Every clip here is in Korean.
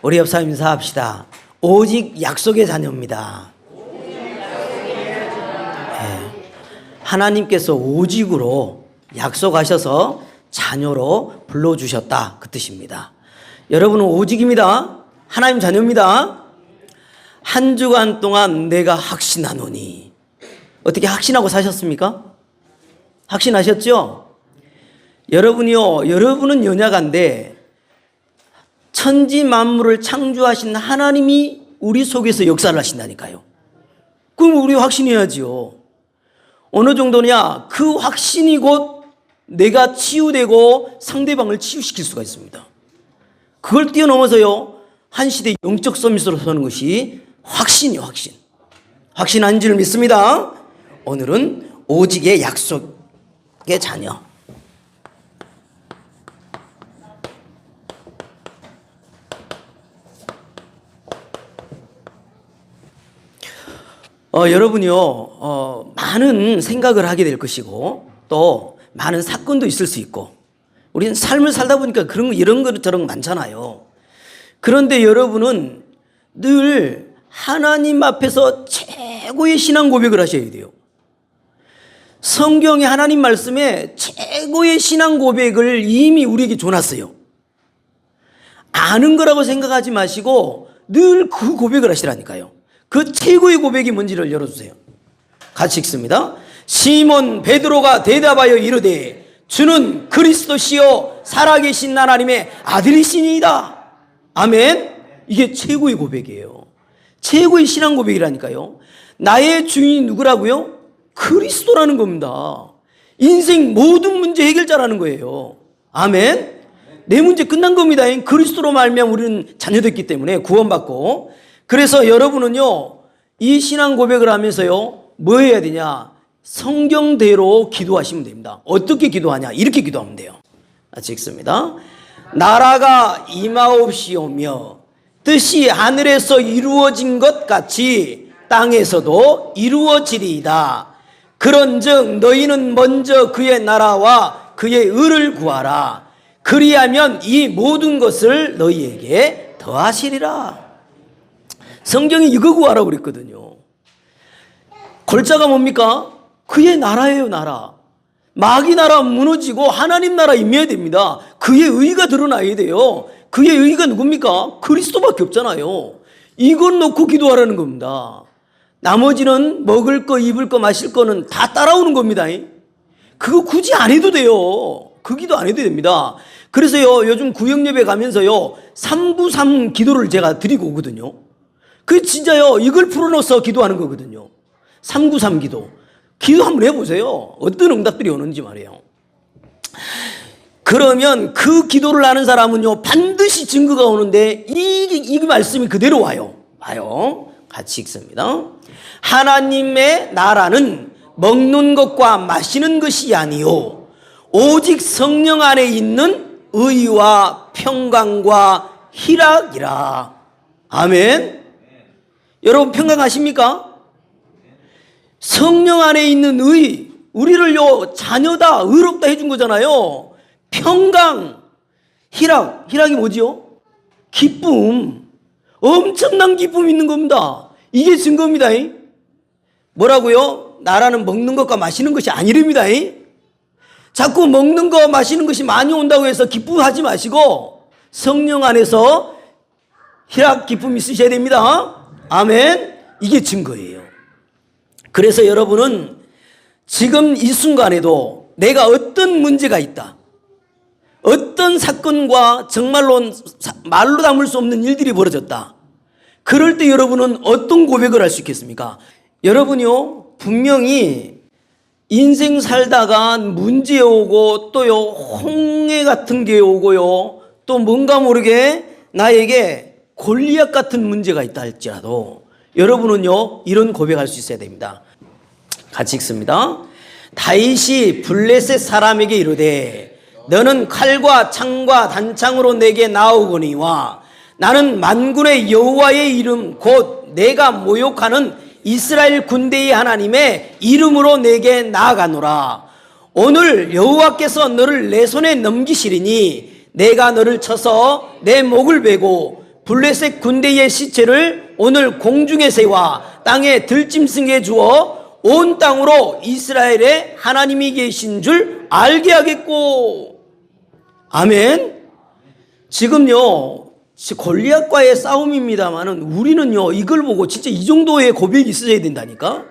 우리 옆 사람 인사합시다. 오직 약속의 자녀입니다. 하나님께서 오직으로 약속하셔서 자녀로 불러주셨다, 그 뜻입니다. 여러분은 오직입니다. 하나님 자녀입니다. 한 주간 동안 내가 확신하노니. 어떻게 확신하고 사셨습니까? 확신하셨죠? 여러분은 연약한데 천지 만물을 창조하신 하나님이 우리 속에서 역사를 하신다니까요. 그럼 우리 확신해야지요. 어느 정도냐? 그 확신이 곧 내가 치유되고 상대방을 치유시킬 수가 있습니다. 그걸 뛰어넘어서요, 한 시대 영적 서밋으로 서는 것이 확신이요, 확신. 확신한 줄 믿습니다. 오늘은 오직의 약속의 자녀. 여러분이요, 많은 생각을 하게 될 것이고, 또 많은 사건도 있을 수 있고, 우리는 삶을 살다 보니까 이런 것 저런 거 많잖아요. 그런데 여러분은 늘 하나님 앞에서 최고의 신앙 고백을 하셔야 돼요. 성경의 하나님 말씀에 최고의 신앙 고백을 이미 우리에게 줘놨어요. 아는 거라고 생각하지 마시고 늘 그 고백을 하시라니까요. 그 최고의 고백이 뭔지를 열어주세요. 같이 읽습니다. 시몬 베드로가 대답하여 이르되 주는 그리스도시요 살아계신 하나님의 아들이시니이다. 아멘. 이게 최고의 고백이에요. 최고의 신앙 고백이라니까요. 나의 주인이 누구라고요? 그리스도라는 겁니다. 인생 모든 문제 해결자라는 거예요. 아멘. 내 문제 끝난 겁니다. 그리스도로 말미암아 우리는 자녀됐기 때문에 구원받고. 그래서 여러분은요, 이 신앙 고백을 하면서요, 뭐 해야 되냐? 성경대로 기도하시면 됩니다. 어떻게 기도하냐? 이렇게 기도하면 돼요. 같이 읽습니다. 나라가 임하옵시오며 뜻이 하늘에서 이루어진 것 같이 땅에서도 이루어지리이다. 그런즉 너희는 먼저 그의 나라와 그의 의를 구하라. 그리하면 이 모든 것을 너희에게 더하시리라. 성경이 이거 구하라고 그랬거든요. 골자가 뭡니까? 그의 나라예요, 나라. 마귀 나라 무너지고 하나님 나라 임해야 됩니다. 그의 의가 드러나야 돼요. 그의 의가 누굽니까? 그리스도밖에 없잖아요. 이걸 놓고 기도하라는 겁니다. 나머지는 먹을 거, 입을 거, 마실 거는 다 따라오는 겁니다. 그거 굳이 안 해도 돼요. 그 기도 안 해도 됩니다. 그래서요, 요즘 구역예배 가면서요, 393 기도를 제가 드리고 오거든요. 그 진짜요, 이걸 풀어넣어서 기도하는 거거든요. 393 기도. 기도 한번 해보세요. 어떤 응답들이 오는지 말이에요. 그러면 그 기도를 하는 사람은요, 반드시 증거가 오는데 이 말씀이 그대로 와요. 같이 읽습니다. 하나님의 나라는 먹는 것과 마시는 것이 아니요 오직 성령 안에 있는 의와 평강과 희락이라. 아멘. 여러분 평강하십니까? 성령 안에 있는 의, 우리를요 자녀다, 의롭다 해준 거잖아요. 평강, 희락이 뭐지요? 기쁨, 엄청난 기쁨이 있는 겁니다. 이게 증거입니다. 뭐라고요? 나라는 먹는 것과 마시는 것이 아니랍니다. 자꾸 먹는 거 마시는 것이 많이 온다고 해서 기쁨하지 마시고 성령 안에서 희락, 기쁨이 있으셔야 됩니다. 아멘. 이게 증거예요. 그래서 여러분은 지금 이 순간에도 내가 어떤 문제가 있다, 어떤 사건과 정말로 말로 담을 수 없는 일들이 벌어졌다, 그럴 때 여러분은 어떤 고백을 할 수 있겠습니까? 여러분이요, 분명히 인생 살다가 문제 오고 또요 홍해 같은 게 오고요, 또 뭔가 모르게 나에게 골리앗 같은 문제가 있다 할지라도 여러분은요 이런 고백할 수 있어야 됩니다. 같이 읽습니다. 다윗이 블레셋 사람에게 이르되 너는 칼과 창과 단창으로 내게 나오거니와 나는 만군의 여호와의 이름 곧 내가 모욕하는 이스라엘 군대의 하나님의 이름으로 내게 나아가노라. 오늘 여호와께서 너를 내 손에 넘기시리니 내가 너를 쳐서 내 목을 베고 블레셋 군대의 시체를 오늘 공중의 새와 땅의 들짐승에 주어 온 땅으로 이스라엘의 하나님이 계신 줄 알게 하겠고. 아멘. 지금요 골리앗과의 싸움입니다만은 우리는요 이걸 보고 진짜 이 정도의 고백이 있어야 된다니까.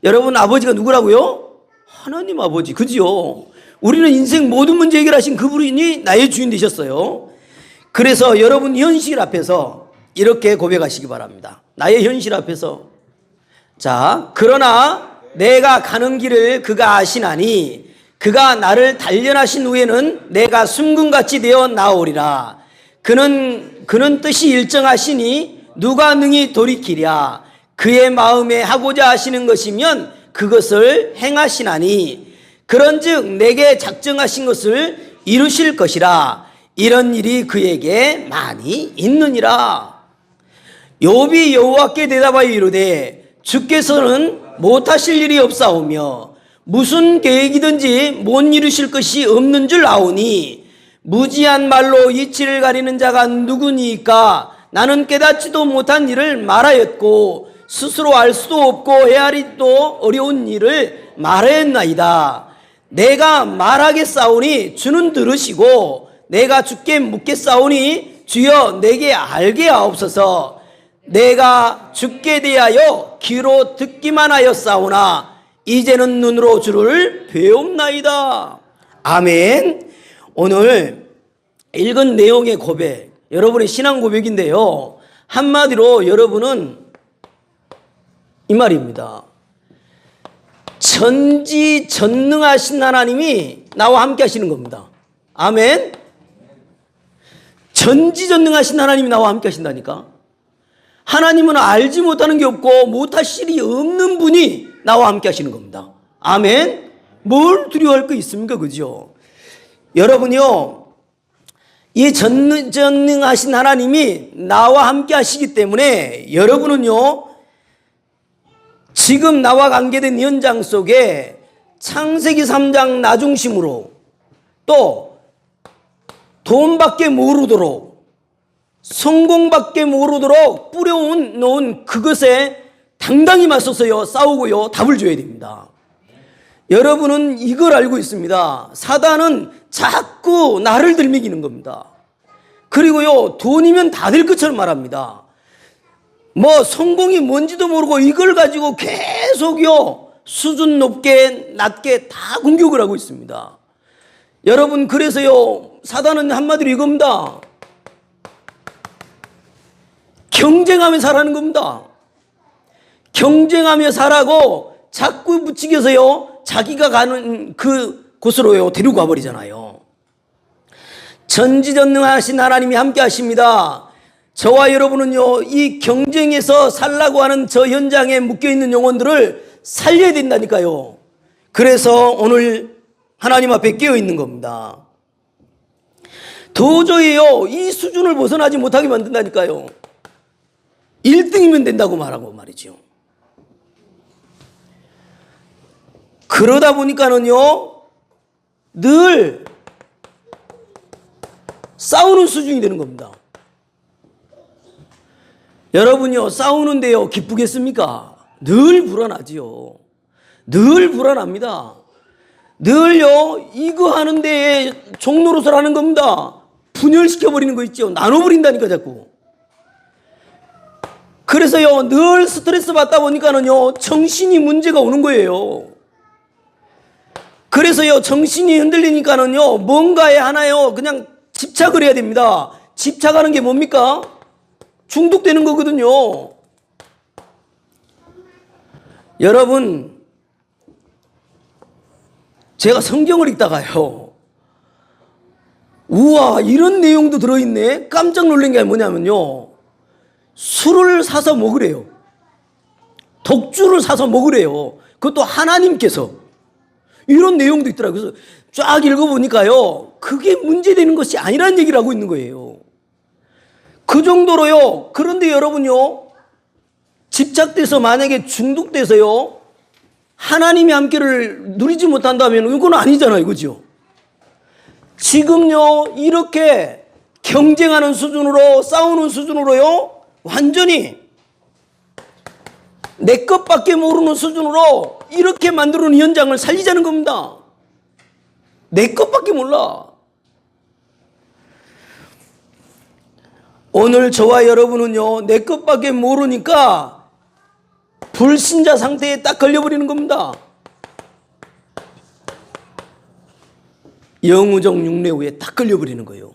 여러분, 아버지가 누구라고요? 하나님 아버지, 그지요? 우리는 인생 모든 문제 해결하신 그분이 나의 주인 되셨어요. 그래서 여러분 현실 앞에서 이렇게 고백하시기 바랍니다. 나의 현실 앞에서. 자, 그러나 내가 가는 길을 그가 아시나니 그가 나를 단련하신 후에는 내가 숨금같이 되어 나오리라. 그는 뜻이 일정하시니 누가 능히 돌이키랴. 그의 마음에 하고자 하시는 것이면 그것을 행하시나니 그런즉 내게 작정하신 것을 이루실 것이라. 이런 일이 그에게 많이 있느니라. 욥이 여호와께 대답하여 이르되 주께서는 못하실 일이 없사오며 무슨 계획이든지 못 이루실 것이 없는 줄 아오니 무지한 말로 이치를 가리는 자가 누구니까. 나는 깨닫지도 못한 일을 말하였고 스스로 알 수도 없고 헤아리기도 어려운 일을 말하였나이다. 내가 말하겠사오니 주는 들으시고 내가 주께 묻겠사오니 주여 내게 알게 하옵소서. 내가 주께 대하여 귀로 듣기만 하였사오나 이제는 눈으로 주를 배웁나이다. 아멘. 오늘 읽은 내용의 고백, 여러분의 신앙 고백인데요, 한마디로 여러분은 이 말입니다. 전지전능하신 하나님이 나와 함께 하시는 겁니다. 아멘. 전지전능하신 하나님이 나와 함께 하신다니까. 하나님은 알지 못하는 게 없고 못하실 일이 없는 분이 나와 함께 하시는 겁니다. 아멘. 뭘 두려워할 거 있습니까? 그죠? 여러분요, 이 전능하신 하나님이 나와 함께 하시기 때문에 여러분은요 지금 나와 관계된 현장 속에 창세기 3장 나 중심으로 또 돈밖에 모르도록 성공밖에 모르도록 뿌려놓은 그것에 당당히 맞서서요 싸우고요 답을 줘야 됩니다. 여러분은 이걸 알고 있습니다. 사단은 자꾸 나를 들먹이는 겁니다. 그리고요 돈이면 다 될 것처럼 말합니다. 뭐 성공이 뭔지도 모르고 이걸 가지고 계속요 수준 높게 낮게 다 공격을 하고 있습니다. 여러분, 그래서요 사단은 한마디로 이겁니다. 경쟁하며 살라는 겁니다. 경쟁하며 살라고 자꾸 부추겨서요 자기가 가는 그 곳으로요 데리고 가버리잖아요. 전지전능하신 하나님이 함께 하십니다. 저와 여러분은요 이 경쟁에서 살라고 하는 저 현장에 묶여있는 영혼들을 살려야 된다니까요. 그래서 오늘 하나님 앞에 깨어있는 겁니다. 도저히요 이 수준을 벗어나지 못하게 만든다니까요. 1등이면 된다고 말하고 말이죠. 그러다 보니까는요 늘 싸우는 수준이 되는 겁니다. 여러분요 싸우는데요 기쁘겠습니까? 늘 불안하지요. 늘 불안합니다. 늘요 이거 하는데 종노릇을 하는 겁니다. 분열시켜버리는 거 있죠. 나눠버린다니까 자꾸. 그래서요 늘 스트레스 받다 보니까는요 정신이 문제가 오는 거예요. 그래서요 정신이 흔들리니까는요 뭔가에 하나요 그냥 집착을 해야 됩니다. 집착하는 게 뭡니까? 중독되는 거거든요. 여러분, 제가 성경을 읽다가요 우와 이런 내용도 들어있네 깜짝 놀란 게 뭐냐면요 술을 사서 먹으래요. 독주를 사서 먹으래요. 그것도 하나님께서. 이런 내용도 있더라고요. 그래서 쫙 읽어보니까요 그게 문제되는 것이 아니라는 얘기를 하고 있는 거예요. 그 정도로요. 그런데 여러분요 집착돼서 만약에 중독돼서요 하나님의 함께를 누리지 못한다면 이건 아니잖아요. 그죠? 지금요 이렇게 경쟁하는 수준으로, 싸우는 수준으로요, 완전히 내 것밖에 모르는 수준으로 이렇게 만들어놓은 현장을 살리자는 겁니다. 내 것밖에 몰라. 오늘 저와 여러분은요, 내 것밖에 모르니까 불신자 상태에 딱 걸려버리는 겁니다. 영우적 육례후에 딱 걸려버리는 거예요.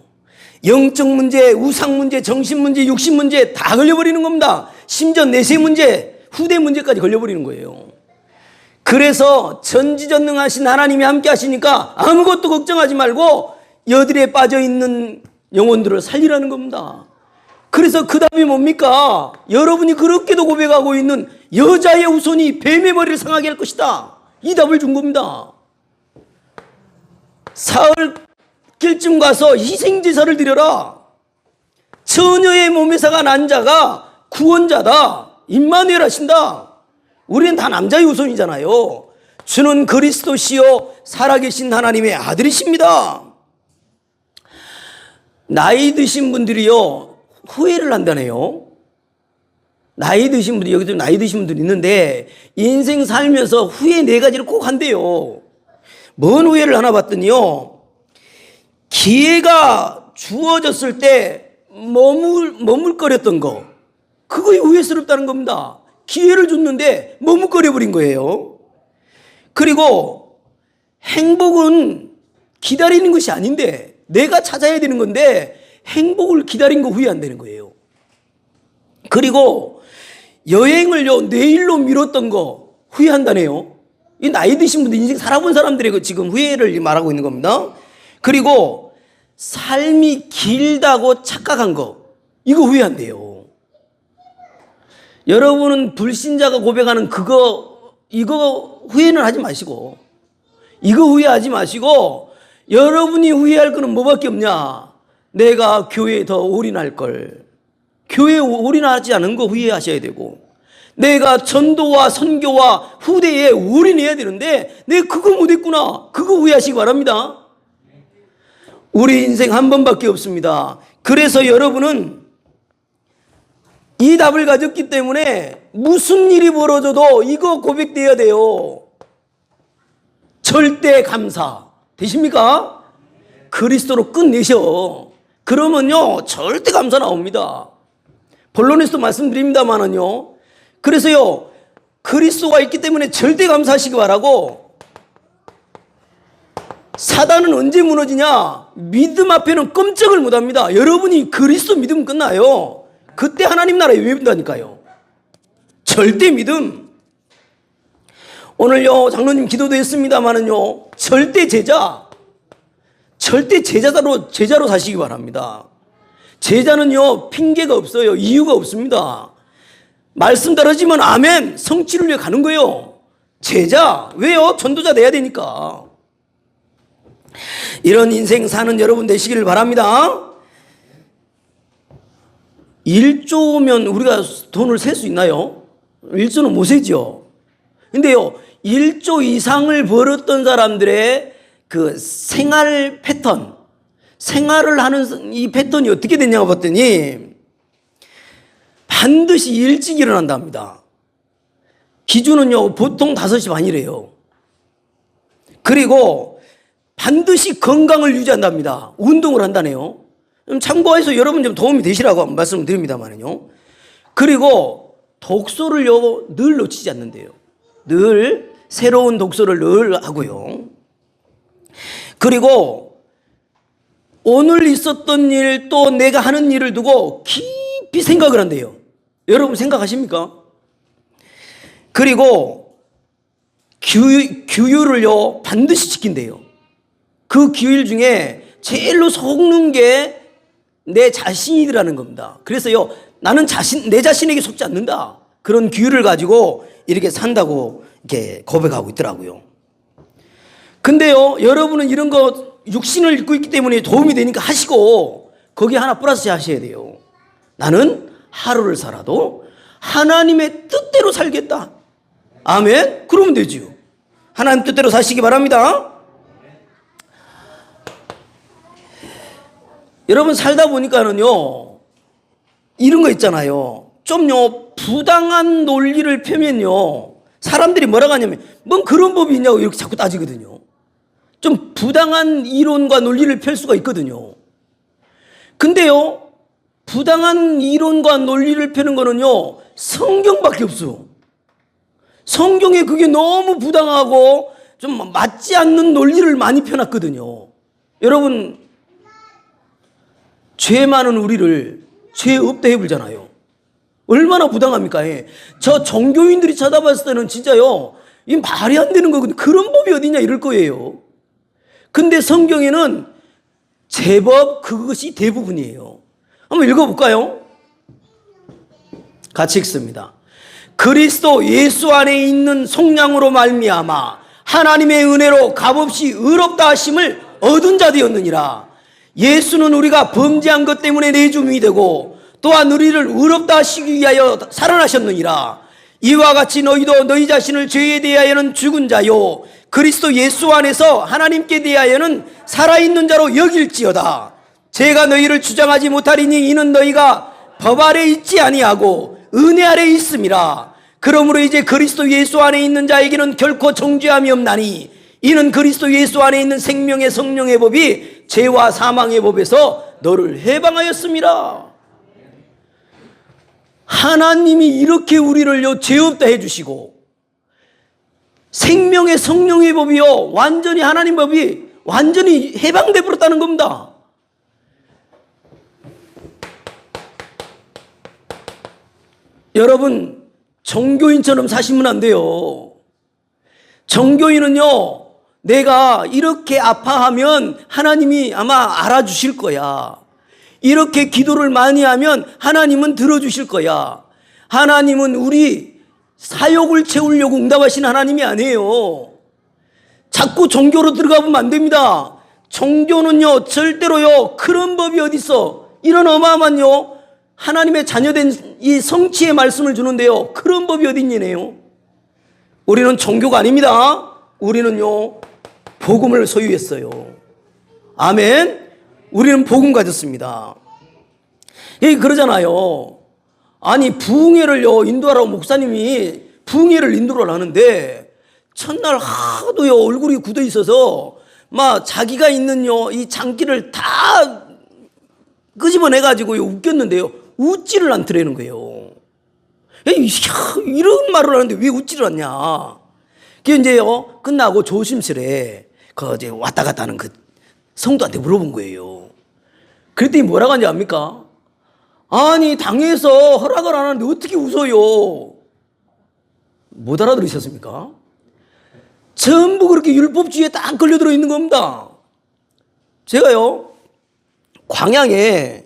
영적 문제, 우상 문제, 정신 문제, 육신 문제 다 걸려버리는 겁니다. 심지어 내세 문제, 후대 문제까지 걸려버리는 거예요. 그래서 전지전능하신 하나님이 함께 하시니까 아무것도 걱정하지 말고 여들에 빠져있는 영혼들을 살리라는 겁니다. 그래서 그 답이 뭡니까? 여러분이 그렇게도 고백하고 있는 여자의 후손이 뱀의 머리를 상하게 할 것이다. 이 답을 준 겁니다. 사흘길쯤 가서 희생제사를 드려라. 처녀의 몸에서가 난 자가 구원자다. 임마누엘 하신다. 우리는 다 남자의 후손이잖아요. 주는 그리스도시요 살아계신 하나님의 아들이십니다. 나이 드신 분들이요, 후회를 한다네요. 나이 드신 분들이, 여기도 나이 드신 분들이 있는데 인생 살면서 후회 4가지를 꼭 한대요. 뭔 후회를 하나 봤더니요, 기회가 주어졌을 때 머물거렸던 거, 그거에 후회스럽다는 겁니다. 기회를 줬는데 머뭇거려버린 거예요. 그리고 행복은 기다리는 것이 아닌데 내가 찾아야 되는 건데 행복을 기다린 거 후회한다는 거예요. 그리고 여행을요, 내일로 미뤘던 거 후회한다네요. 이 나이 드신 분들, 인생 살아본 사람들이 지금 후회를 말하고 있는 겁니다. 그리고 삶이 길다고 착각한 거, 이거 후회한대요. 여러분은 불신자가 고백하는 이거 후회는 하지 마시고, 이거 후회하지 마시고, 여러분이 후회할 거는 뭐밖에 없냐? 내가 교회에 더 올인할 걸. 교회에 올인하지 않은 거 후회하셔야 되고, 내가 전도와 선교와 후대에 올인해야 되는데 내가 그거 못했구나. 그거 후회하시기 바랍니다. 우리 인생 한 번밖에 없습니다. 그래서 여러분은 이 답을 가졌기 때문에 무슨 일이 벌어져도 이거 고백돼야 돼요. 절대 감사. 되십니까? 그리스도로 끝내셔. 그러면요, 절대 감사 나옵니다. 본론에서도 말씀드립니다만은요. 그래서요, 그리스도가 있기 때문에 절대 감사하시기 바라고, 사단은 언제 무너지냐? 믿음 앞에는 꼼짝을 못합니다. 여러분이 그리스도 믿으면 끝나요. 그때 하나님 나라에 외빈다니까요. 절대 믿음. 오늘요, 장로님 기도도 했습니다만은요, 절대 제자로 사시기 바랍니다. 제자는요, 핑계가 없어요. 이유가 없습니다. 말씀 떨어지면 아멘, 성취를 위해 가는 거예요. 제자, 왜요? 전도자 돼야 되니까. 이런 인생 사는 여러분 되시기를 바랍니다. 1조면 우리가 돈을 셀 수 있나요? 1조는 못 세죠. 근데요, 1조 이상을 벌었던 사람들의 그 생활 패턴, 생활을 하는 이 패턴이 어떻게 됐냐고 봤더니 반드시 일찍 일어난답니다. 기준은요, 보통 5시 반이래요. 그리고 반드시 건강을 유지한답니다. 운동을 한다네요. 참고해서 여러분 좀 도움이 되시라고 말씀을 드립니다만요. 그리고 독서를요, 늘 놓치지 않는데요. 늘 새로운 독서를 늘 하고요. 그리고 오늘 있었던 일, 또 내가 하는 일을 두고 깊이 생각을 한대요. 여러분 생각하십니까? 그리고 규율을요, 반드시 지킨대요. 그 규율 중에 제일로 속는 게 내 자신이라는 겁니다. 그래서요, 나는 내 자신에게 속지 않는다. 그런 규율을 가지고 이렇게 산다고 이렇게 고백하고 있더라고요. 근데요, 여러분은 이런 거 육신을 입고 있기 때문에 도움이 되니까 하시고, 거기에 하나 플러스 하셔야 돼요. 나는 하루를 살아도 하나님의 뜻대로 살겠다. 아멘? 그러면 되지요. 하나님 뜻대로 사시기 바랍니다. 여러분 살다 보니까는요, 이런 거 있잖아요. 좀요, 부당한 논리를 펴면요, 사람들이 뭐라고 하냐면, 뭔 그런 법이 있냐고 이렇게 자꾸 따지거든요. 좀 부당한 이론과 논리를 펼 수가 있거든요. 근데요, 부당한 이론과 논리를 펴는 거는요, 성경밖에 없어요. 성경에 그게 너무 부당하고 좀 맞지 않는 논리를 많이 펴놨거든요. 여러분, 죄 많은 우리를 죄 없다 해불잖아요. 얼마나 부당합니까? 저 종교인들이 쳐다봤을 때는 진짜요, 이 말이 안 되는 거거든요. 그런 법이 어디냐 이럴 거예요. 근데 성경에는 제법 그것이 대부분이에요. 한번 읽어볼까요? 같이 읽습니다. 그리스도 예수 안에 있는 속량으로 말미암아 하나님의 은혜로 값없이 의롭다 하심을 얻은 자 되었느니라. 예수는 우리가 범죄한 것 때문에 내줌이 되고 또한 우리를 의롭다 하시기 위하여 살아나셨느니라. 이와 같이 너희도 너희 자신을 죄에 대하여는 죽은 자요 그리스도 예수 안에서 하나님께 대하여는 살아있는 자로 여길지어다. 제가 너희를 주장하지 못하리니 이는 너희가 법 아래 있지 아니하고 은혜 아래 있음이라. 그러므로 이제 그리스도 예수 안에 있는 자에게는 결코 정죄함이 없나니 이는 그리스도 예수 안에 있는 생명의 성령의 법이 죄와 사망의 법에서 너를 해방하였음이라. 하나님이 이렇게 우리를요 죄 없다 해주시고 생명의 성령의 법이요 완전히 하나님 법이 완전히 해방돼 버렸다는 겁니다. 여러분, 종교인처럼 사시면 안 돼요. 종교인은요, 내가 이렇게 아파하면 하나님이 아마 알아주실 거야. 이렇게 기도를 많이 하면 하나님은 들어주실 거야. 하나님은 우리 사욕을 채우려고 응답하신 하나님이 아니에요. 자꾸 종교로 들어가 보면 안 됩니다. 종교는요, 절대로요, 그런 법이 어딨어. 이런 어마어마한요, 하나님의 자녀된 이 성취의 말씀을 주는데요, 그런 법이 어딨니네요. 우리는 종교가 아닙니다. 우리는요, 복음을 소유했어요. 아멘. 우리는 복음 가졌습니다. 여기 그러잖아요. 아니, 부흥회를요, 인도하라고 목사님이 부흥회를 인도를 하는데, 첫날 하도요, 얼굴이 굳어 있어서, 막 자기가 있는요, 이 장기를 다 끄집어내가지고 웃겼는데요, 웃지를 않더라는 거예요. 이런 말을 하는데 왜 웃지를 않냐. 그게 이제요, 끝나고 조심스레, 이제 왔다 갔다 하는 그 성도한테 물어본 거예요. 그랬더니 뭐라고 하는지 압니까? 아니, 당에서 허락을 안 하는데 어떻게 웃어요? 못 알아들으셨습니까? 전부 그렇게 율법주의에 딱 걸려들어 있는 겁니다. 제가요, 광양에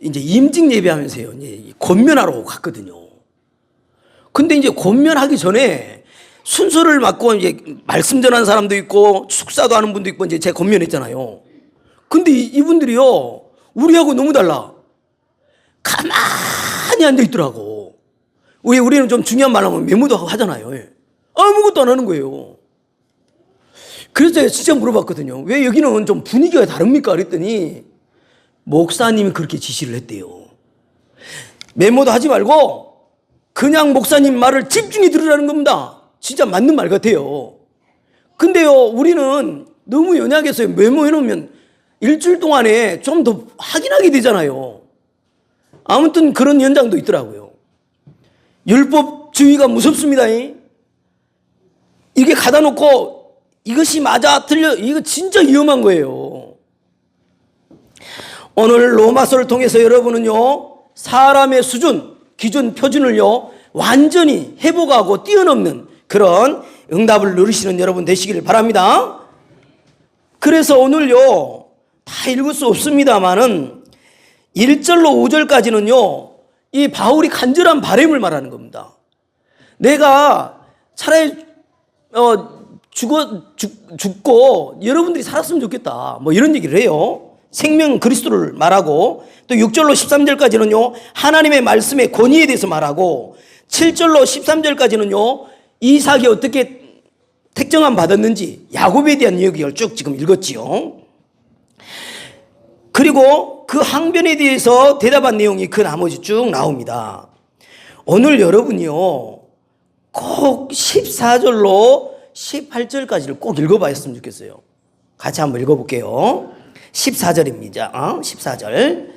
이제 임직 예배하면서요, 이제 권면하러 갔거든요. 근데 이제 권면하기 전에 순서를 맡고 이제 말씀 전하는 사람도 있고 축사도 하는 분도 있고 이제 제가 권면했잖아요. 근데 이분들이요, 우리하고 너무 달라. 가만히 앉아 있더라고. 왜 우리는 좀 중요한 말 하면 메모도 하고 하잖아요. 아무것도 안 하는 거예요. 그래서 제가 진짜 물어봤거든요. 왜 여기는 좀 분위기가 다릅니까? 그랬더니 목사님이 그렇게 지시를 했대요. 메모도 하지 말고 그냥 목사님 말을 집중히 들으라는 겁니다. 진짜 맞는 말 같아요. 근데요, 우리는 너무 연약해서 메모해놓으면 일주일 동안에 좀 더 확인하게 되잖아요. 아무튼 그런 현장도 있더라고요. 율법주의가 무섭습니다. 이게 가다 놓고 이것이 맞아 틀려, 이거 진짜 위험한 거예요. 오늘 로마서를 통해서 여러분은요, 사람의 수준, 기준, 표준을요, 완전히 회복하고 뛰어넘는 그런 응답을 누리시는 여러분 되시기를 바랍니다. 그래서 오늘요, 다 읽을 수 없습니다만은 1절로 5절까지는요, 이 바울이 간절한 바람을 말하는 겁니다. 내가 차라리 죽고 여러분들이 살았으면 좋겠다, 뭐 이런 얘기를 해요. 생명 그리스도를 말하고, 또 6절로 13절까지는요 하나님의 말씀의 권위에 대해서 말하고, 7절로 13절까지는요 이삭이 어떻게 택정함 받았는지 야곱에 대한 이야기를 쭉 지금 읽었지요. 그리고 그 항변에 대해서 대답한 내용이 그 나머지 쭉 나옵니다. 오늘 여러분이요, 꼭 14절로 18절까지를 꼭 읽어봤으면 좋겠어요. 같이 한번 읽어볼게요. 14절입니다. 14절.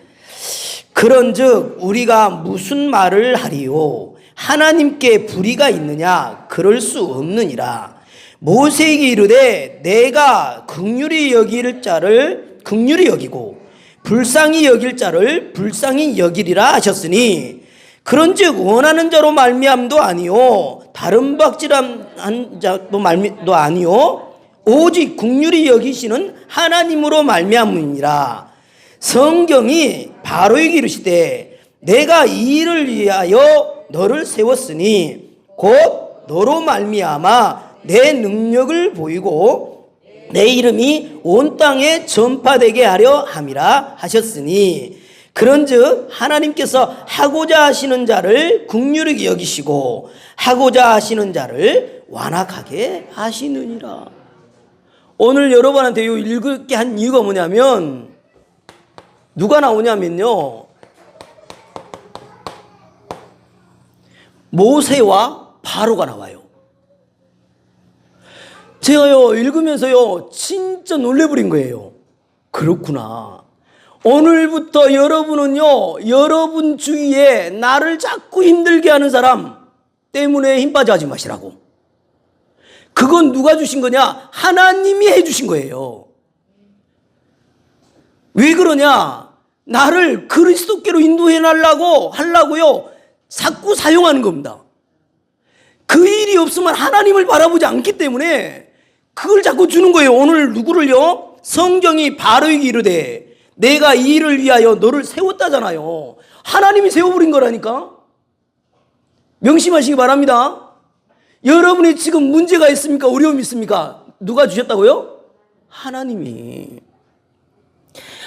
그런즉 우리가 무슨 말을 하리요? 하나님께 불의가 있느냐? 그럴 수 없느니라. 모세에게 이르되 내가 긍휼히 여길 자를 긍휼히 여기고 불쌍히 여길 자를 불쌍히 여기리라 하셨으니, 그런즉 원하는 자로 말미암도 아니요 다른 박질한 자도 말미도 아니요 오직 긍휼히 여기시는 하나님으로 말미암으니라. 성경이 바로에게 이르시되 내가 이 일을 위하여 너를 세웠으니 곧 너로 말미암아 내 능력을 보이고 내 이름이 온 땅에 전파되게 하려 함이라 하셨으니, 그런즉 하나님께서 하고자 하시는 자를 긍휼히 여기시고 하고자 하시는 자를 완악하게 하시느니라. 오늘 여러분한테 읽게 한 이유가 뭐냐면, 누가 나오냐면요, 모세와 바로가 나와요. 제가요 읽으면서요 진짜 놀래버린 거예요. 그렇구나. 오늘부터 여러분은요, 여러분 주위에 나를 자꾸 힘들게 하는 사람 때문에 힘 빠져 하지 마시라고. 그건 누가 주신 거냐? 하나님이 해주신 거예요. 왜 그러냐? 나를 그리스도께로 인도해 하려고요 자꾸 사용하는 겁니다. 그 일이 없으면 하나님을 바라보지 않기 때문에 그걸 자꾸 주는 거예요. 오늘 누구를요? 성경이 바로에게 이르되 내가 이 일을 위하여 너를 세웠다잖아요. 하나님이 세워버린 거라니까. 명심하시기 바랍니다. 여러분이 지금 문제가 있습니까? 어려움이 있습니까? 누가 주셨다고요? 하나님이.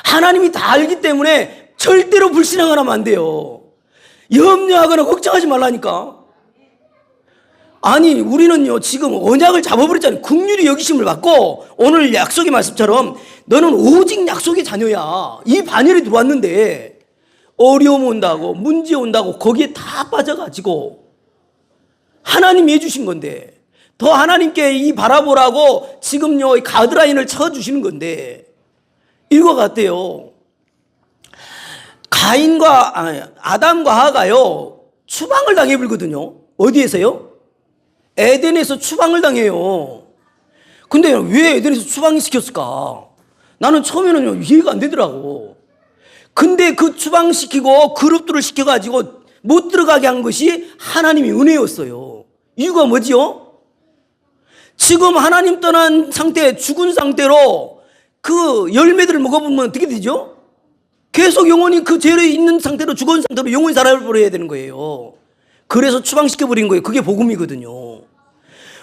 하나님이 다 알기 때문에 절대로 불신앙하면 안 돼요. 염려하거나 걱정하지 말라니까. 아니, 우리는요 지금 언약을 잡아버렸잖아요. 긍휼히 여기심을 받고 오늘 약속의 말씀처럼 너는 오직 약속의 자녀야. 이 반열에 들어왔는데 어려움 온다고 문제 온다고 거기에 다 빠져가지고 하나님이 해주신 건데, 더 하나님께 이 바라보라고 지금요 가드라인을 쳐주시는 건데, 이거 같아요. 아담과 하가요 추방을 당해버리거든요. 어디에서요? 에덴에서 추방을 당해요. 근데 왜 에덴에서 추방이 시켰을까? 나는 처음에는 이해가 안 되더라고. 근데 그 추방시키고 그룹들을 시켜가지고 못 들어가게 한 것이 하나님의 은혜였어요. 이유가 뭐지요? 지금 하나님 떠난 상태, 죽은 상태로 그 열매들을 먹어보면 어떻게 되죠? 계속 영원히 그 죄에 있는 상태로, 죽은 상태로 영원히 살아버려야 되는 거예요. 그래서 추방시켜버린 거예요. 그게 복음이거든요.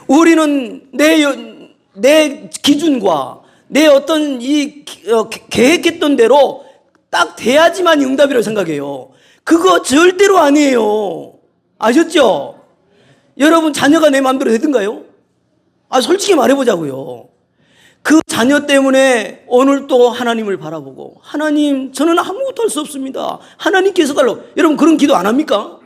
우리는 내 기준과 내 어떤 계획했던 대로 딱 돼야지만 응답이라고 생각해요. 그거 절대로 아니에요. 아셨죠? 여러분 자녀가 내 마음대로 되든가요? 솔직히 말해보자고요. 그 자녀 때문에 오늘 또 하나님을 바라보고, 하나님 저는 아무것도 할 수 없습니다. 하나님께서 달라고. 여러분 그런 기도 안 합니까?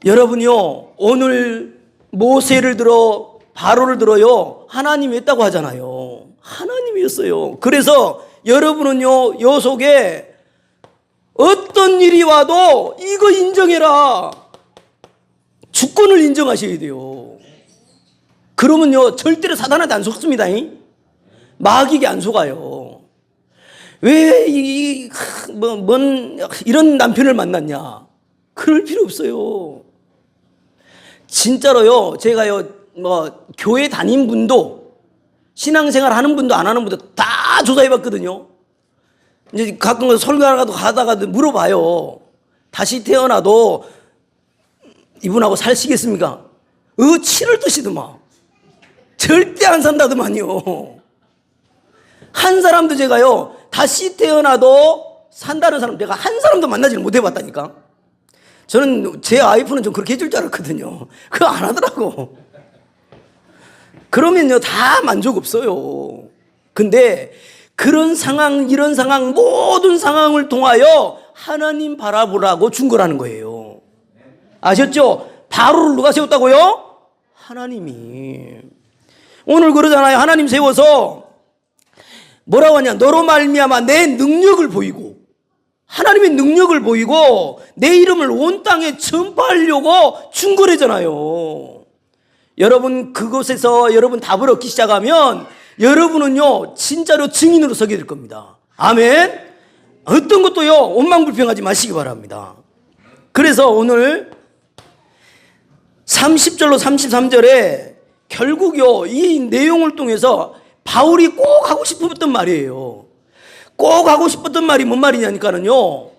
여러분이요 오늘 모세를 들어 바로를 들어요 하나님이 했다고 하잖아요. 하나님이었어요. 그래서 여러분은요 요 속에 어떤 일이 와도 이거 인정해라. 주권을 인정하셔야 돼요. 그러면요 절대로 사단한테 안 속습니다. 마귀에게 안 속아요. 왜 이런 남편을 만났냐? 그럴 필요 없어요. 진짜로요 제가요 교회 다닌 분도 신앙생활 하는 분도 안 하는 분도 다 조사해 봤거든요. 이제 가끔 설교하러 가다가 물어봐요. 다시 태어나도 이분하고 살시겠습니까? 치를 뜻이더만. 절대 안 산다더만요. 한 사람도 제가요 다시 태어나도 산다는 사람 제가 한 사람도 만나지를 못해 봤다니까. 저는 제 와이프는 좀 그렇게 해줄 줄 알았거든요. 그거 안 하더라고. 그러면요 다 만족 없어요. 근데 그런 상황, 이런 상황, 모든 상황을 통하여 하나님 바라보라고 준 거라는 거예요. 아셨죠? 바로를 누가 세웠다고요? 하나님이. 오늘 그러잖아요. 하나님 세워서 뭐라고 하냐? 너로 말미암아 내 능력을 보이고, 하나님의 능력을 보이고 내 이름을 온 땅에 전파하려고 준 거래잖아요. 여러분 그곳에서 여러분 답을 얻기 시작하면 여러분은요 진짜로 증인으로 서게 될 겁니다. 아멘. 어떤 것도요 원망불평하지 마시기 바랍니다. 그래서 오늘 30절로 33절에 결국요 이 내용을 통해서 바울이 꼭 하고 싶었던 말이에요. 꼭 하고 싶었던 말이 뭔 말이냐니까는요,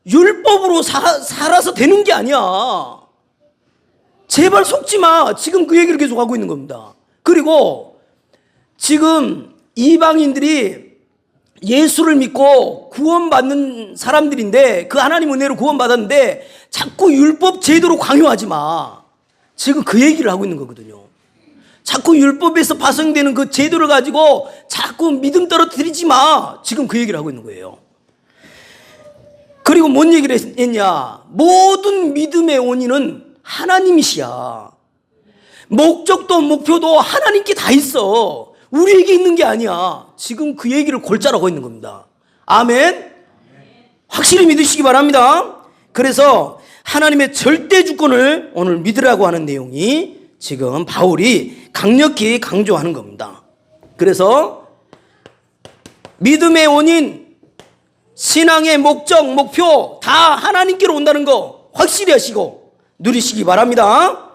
율법으로 살아서 되는 게 아니야. 제발 속지 마. 지금 그 얘기를 계속 하고 있는 겁니다. 그리고 지금 이방인들이 예수를 믿고 구원받는 사람들인데, 그 하나님 은혜로 구원받았는데 자꾸 율법 제도로 강요하지 마. 지금 그 얘기를 하고 있는 거거든요. 자꾸 율법에서 파생되는 그 제도를 가지고 자꾸 믿음 떨어뜨리지 마. 지금 그 얘기를 하고 있는 거예요. 그리고 뭔 얘기를 했냐? 모든 믿음의 원인은 하나님이시야. 목적도 목표도 하나님께 다 있어. 우리에게 있는 게 아니야. 지금 그 얘기를 골자로 하고 있는 겁니다. 아멘. 확실히 믿으시기 바랍니다. 그래서 하나님의 절대 주권을 오늘 믿으라고 하는 내용이 지금 바울이 강력히 강조하는 겁니다. 그래서 믿음의 원인, 신앙의 목적, 목표 다 하나님께로 온다는 거 확실히 하시고 누리시기 바랍니다.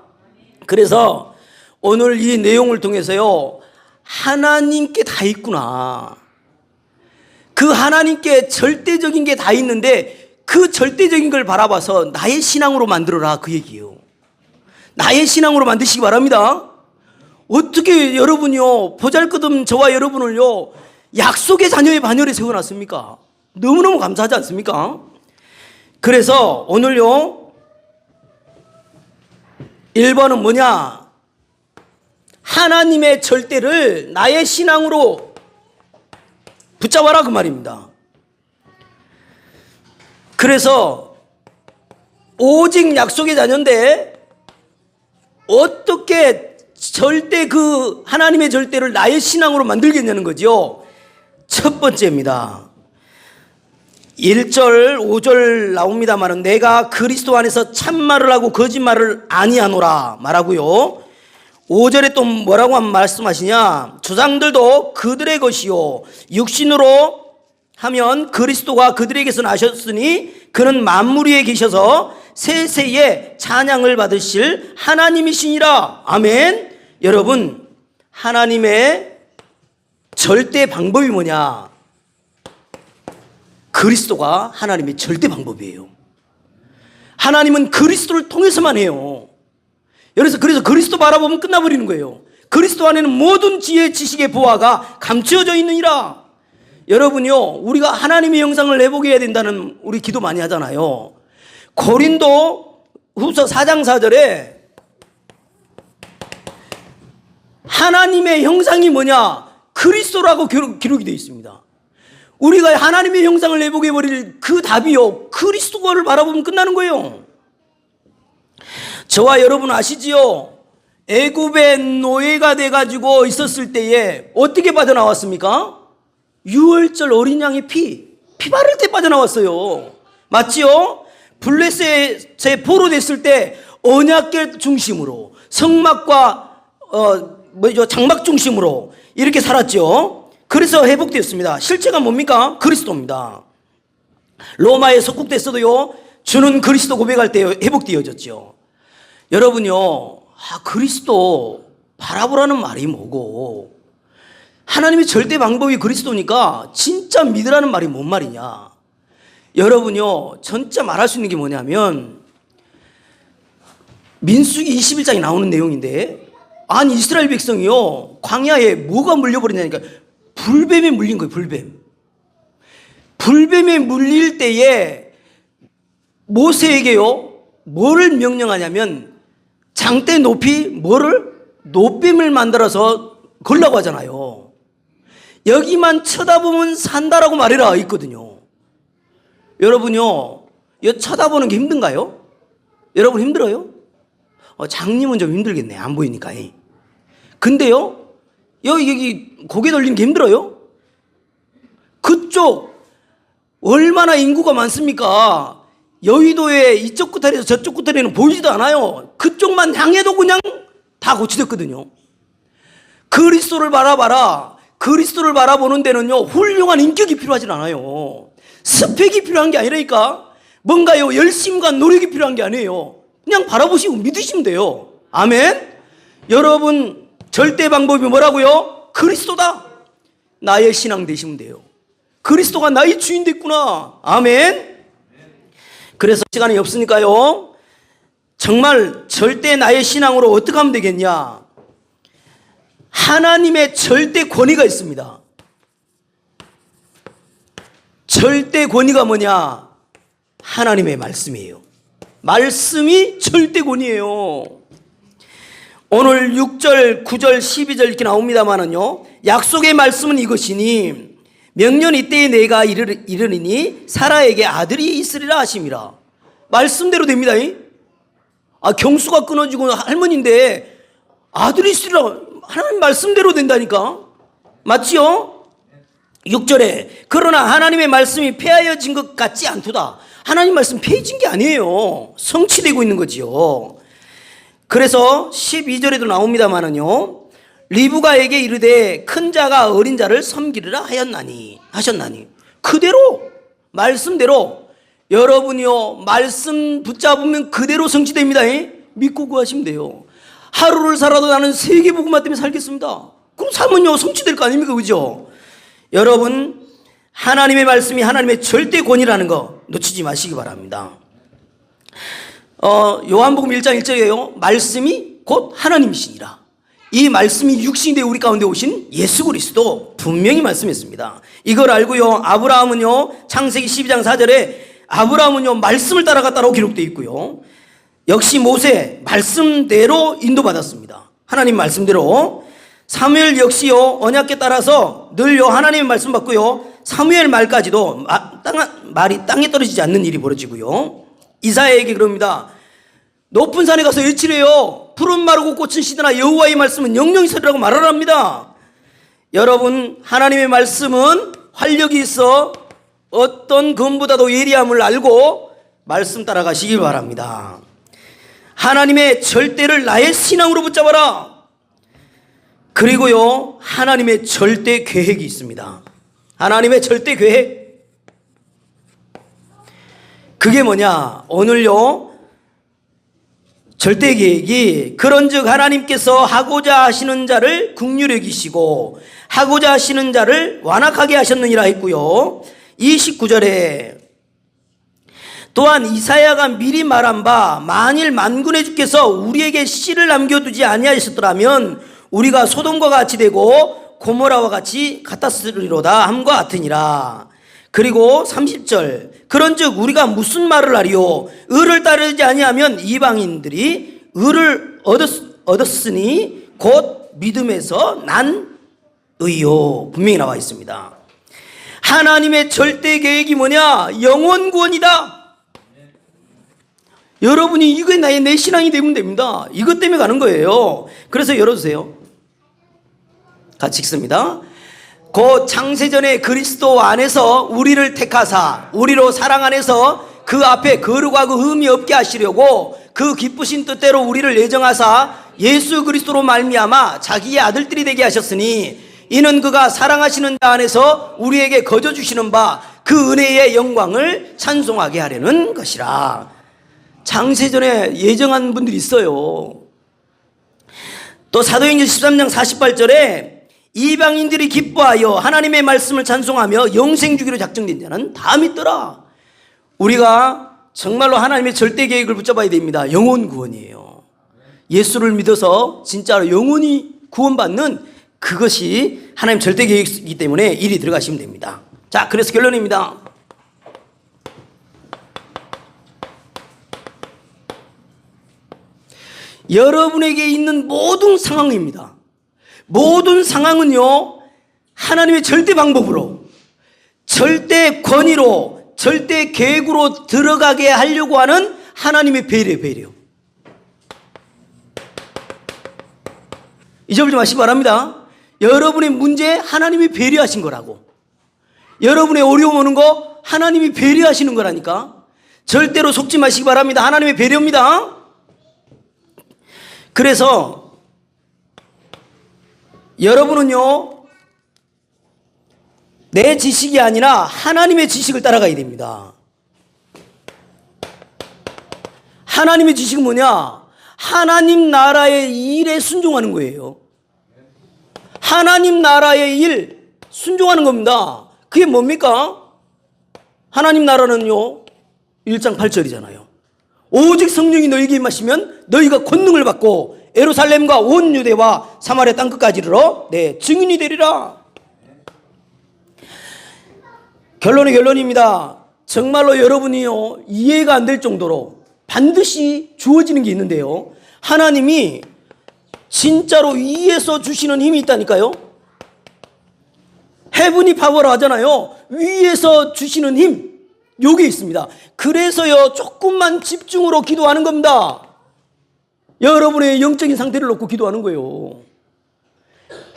그래서 오늘 이 내용을 통해서요, 하나님께 다 있구나. 그 하나님께 절대적인 게 다 있는데 그 절대적인 걸 바라봐서 나의 신앙으로 만들어라, 그 얘기예요. 나의 신앙으로 만드시기 바랍니다. 어떻게 여러분이요 보잘것없는 저와 여러분을요 약속의 자녀의 반열에 세워놨습니까? 너무너무 감사하지 않습니까? 그래서 오늘요 1번은 뭐냐? 하나님의 절대를 나의 신앙으로 붙잡아라, 그 말입니다. 그래서 오직 약속의 자녀인데 어떻게 절대 그 하나님의 절대를 나의 신앙으로 만들겠냐는 거죠. 첫 번째입니다. 1절 5절 나옵니다만 내가 그리스도 안에서 참말을 하고 거짓말을 아니하노라 말하고요. 5절에 또 뭐라고 말씀하시냐? 조상들도 그들의 것이요 육신으로 하면 그리스도가 그들에게서 나셨으니 그는 만물 위에 계셔서 세세에 찬양을 받으실 하나님이시니라. 아멘. 여러분, 하나님의 절대 방법이 뭐냐? 그리스도가 하나님의 절대 방법이에요. 하나님은 그리스도를 통해서만 해요. 그래서 그리스도 바라보면 끝나버리는 거예요. 그리스도 안에는 모든 지혜, 지식의 보화가 감추어져 있느니라. 여러분요, 우리가 하나님의 형상을 내보게 해야 된다는 우리 기도 많이 하잖아요. 고린도 후서 4장 4절에 하나님의 형상이 뭐냐? 그리스도라고 기록이 되어 있습니다. 우리가 하나님의 형상을 내보게 해버릴 그 답이요, 그리스도를 바라보면 끝나는 거예요. 저와 여러분 아시지요? 애굽의 노예가 돼가지고 있었을 때에 어떻게 빠져나왔습니까? 유월절 어린 양의 피 바를 때 빠져나왔어요. 맞지요? 블레셋의 포로 됐을 때 언약궤 중심으로 성막과 장막 중심으로 이렇게 살았죠. 그래서 회복되었습니다. 실체가 뭡니까? 그리스도입니다. 로마에 속국됐어도요 주는 그리스도 고백할 때 회복되어졌죠. 여러분요, 그리스도 바라보라는 말이 뭐고 하나님의 절대 방법이 그리스도니까 진짜 믿으라는 말이 뭔 말이냐? 여러분요, 진짜 말할 수 있는 게 뭐냐면 민수기 21장에 나오는 내용인데, 아니 이스라엘 백성이요 광야에 뭐가 물려버리냐니까 불뱀에 물린 거예요. 불뱀에 물릴 때에 모세에게요 뭐를 명령하냐면 장대 높이 노뱀을 만들어서 걸라고 하잖아요. 여기만 쳐다보면 산다라고 말해라 있거든요. 여러분요, 여 쳐다보는 게 힘든가요? 여러분 힘들어요? 장님은 좀 힘들겠네, 안 보이니까. 근데요, 여기 고개 돌리는 게 힘들어요? 그쪽 얼마나 인구가 많습니까? 여의도의 이쪽 구타리에서 저쪽 구타리는 보이지도 않아요. 그쪽만 향해도 그냥 다 고치됐거든요. 그리스도를 바라봐라. 그리스도를 바라보는 데는요, 훌륭한 인격이 필요하진 않아요. 스펙이 필요한 게 아니라니까. 뭔가요, 열심과 노력이 필요한 게 아니에요. 그냥 바라보시고 믿으시면 돼요. 아멘. 여러분 절대 방법이 뭐라고요? 그리스도다. 나의 신앙 되시면 돼요. 그리스도가 나의 주인 됐구나. 아멘. 그래서 시간이 없으니까요, 정말 절대 나의 신앙으로 어떻게 하면 되겠냐? 하나님의 절대 권위가 있습니다. 절대 권위가 뭐냐? 하나님의 말씀이에요. 말씀이 절대 권위예요. 오늘 6절, 9절, 12절 이렇게 나옵니다만은요, 약속의 말씀은 이것이니 명년 이때에 내가 이르리니 사라에게 아들이 있으리라 하심이라. 말씀대로 됩니다. 경수가 끊어지고 할머니인데 아들이 있으리라. 하나님 말씀대로 된다니까. 맞지요? 6절에 그러나 하나님의 말씀이 폐하여진 것 같지 않도다. 하나님 말씀 폐해진 게 아니에요. 성취되고 있는 거지요. 그래서 12절에도 나옵니다만은요, 리브가에게 이르되 큰 자가 어린 자를 섬기리라 하셨나니 그대로 말씀대로 여러분이요, 말씀 붙잡으면 그대로 성취됩니다. 믿고 구하시면 돼요. 하루를 살아도 나는 세계복음화 때문에 살겠습니다. 그럼 삶은요, 성취될 거 아닙니까? 그죠? 여러분, 하나님의 말씀이 하나님의 절대 권위라는 거 놓치지 마시기 바랍니다. 요한복음 1장 1절이에요. 말씀이 곧 하나님이시니라. 이 말씀이 육신이 되어 우리 가운데 오신 예수 그리스도 분명히 말씀했습니다. 이걸 알고요, 아브라함은요, 창세기 12장 4절에 아브라함은요, 말씀을 따라갔다라고 기록되어 있고요, 역시 모세 말씀대로 인도받았습니다. 하나님 말씀대로. 사무엘 역시요, 언약궤 따라서 늘요 하나님의 말씀 받고요, 사무엘 말까지도 말이 땅에 떨어지지 않는 일이 벌어지고요, 이사야에게 그럽니다. 높은 산에 가서 외치래요. 푸른 마르고 꽃은 시드나 여호와의 말씀은 영영이 서리라고 말하랍니다. 여러분, 하나님의 말씀은 활력이 있어 어떤 검보다도 예리함을 알고 말씀 따라가시길 바랍니다. 하나님의 절대를 나의 신앙으로 붙잡아라. 그리고요, 하나님의 절대 계획이 있습니다. 하나님의 절대 계획. 그게 뭐냐? 오늘요, 절대 계획이 그런즉 하나님께서 하고자 하시는 자를 긍휼히 여기시고 하고자 하시는 자를 완악하게 하셨느니라 했고요, 29절에 또한 이사야가 미리 말한 바 만일 만군의 주께서 우리에게 씨를 남겨두지 아니하셨더라면 우리가 소돔과 같이 되고 고모라와 같이 같았으리로다 함과 같으니라. 그리고 30절 그런즉 우리가 무슨 말을 하리요? 의를 따르지 아니하면 이방인들이 의를 얻었으니 곧 믿음에서 난 의요. 분명히 나와 있습니다. 하나님의 절대 계획이 뭐냐? 영원 구원이다. 여러분이 이게 내 신앙이 되면 됩니다. 이것 때문에 가는 거예요. 그래서 열어주세요. 같이 읽습니다. 곧 창세전에 그리스도 안에서 우리를 택하사 우리로 사랑 안에서 그 앞에 거룩하고 흠이 없게 하시려고 그 기쁘신 뜻대로 우리를 예정하사 예수 그리스도로 말미암아 자기의 아들들이 되게 하셨으니 이는 그가 사랑하시는 자 안에서 우리에게 거저 주시는 바 그 은혜의 영광을 찬송하게 하려는 것이라. 창세전에 예정한 분들이 있어요. 또 사도행전 13장 48절에 이방인들이 기뻐하여 하나님의 말씀을 찬송하며 영생 주기로 작정된 자는 다 믿더라. 우리가 정말로 하나님의 절대 계획을 붙잡아야 됩니다. 영원 구원이에요. 예수를 믿어서 진짜로 영원히 구원받는 그것이 하나님 절대 계획이기 때문에 일이 들어가시면 됩니다. 자, 그래서 결론입니다. 여러분에게 있는 모든 상황입니다. 모든 상황은요, 하나님의 절대 방법으로, 절대 권위로, 절대 계획으로 들어가게 하려고 하는 하나님의 배려. 잊어버리지 마시기 바랍니다. 여러분의 문제 하나님이 배려하신 거라고. 여러분의 어려움 오는 거 하나님이 배려하시는 거라니까. 절대로 속지 마시기 바랍니다. 하나님의 배려입니다. 그래서 여러분은요, 내 지식이 아니라 하나님의 지식을 따라가야 됩니다. 하나님의 지식은 뭐냐? 하나님 나라의 일에 순종하는 거예요. 하나님 나라의 일 순종하는 겁니다. 그게 뭡니까? 하나님 나라는요, 1장 8절이잖아요. 오직 성령이 너희에게 임하시면 너희가 권능을 받고 예루살렘과 온 유대와 사마리아 땅끝까지 이르러 내 증인이 되리라. 결론입니다. 정말로 여러분이요, 이해가 안 될 정도로 반드시 주어지는 게 있는데요, 하나님이 진짜로 위에서 주시는 힘이 있다니까요. 헤븐이 파워라 하잖아요. 위에서 주시는 힘, 요게 있습니다. 그래서요, 조금만 집중으로 기도하는 겁니다. 여러분의 영적인 상태를 놓고 기도하는 거예요.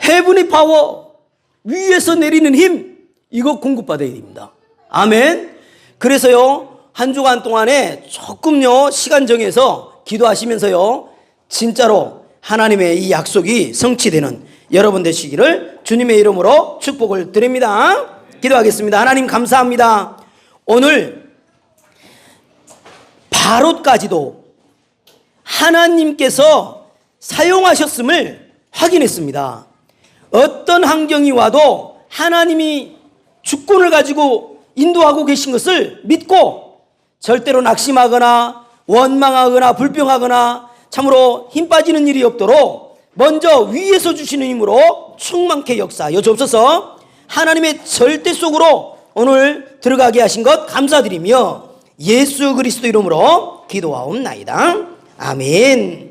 헤븐이 파워, 위에서 내리는 힘, 이거 공급받아야 됩니다. 아멘. 그래서요, 한 주간 동안에 조금요, 시간 정해서 기도하시면서요, 진짜로 하나님의 이 약속이 성취되는 여러분 되시기를 주님의 이름으로 축복을 드립니다. 기도하겠습니다. 하나님 감사합니다. 오늘 바롯까지도 하나님께서 사용하셨음을 확인했습니다. 어떤 환경이 와도 하나님이 주권을 가지고 인도하고 계신 것을 믿고 절대로 낙심하거나 원망하거나 불평하거나 참으로 힘 빠지는 일이 없도록 먼저 위에서 주시는 힘으로 충만케 역사하여 주옵소서. 하나님의 절대 속으로 오늘 들어가게 하신 것 감사드리며 예수 그리스도 이름으로 기도하옵나이다. 아멘.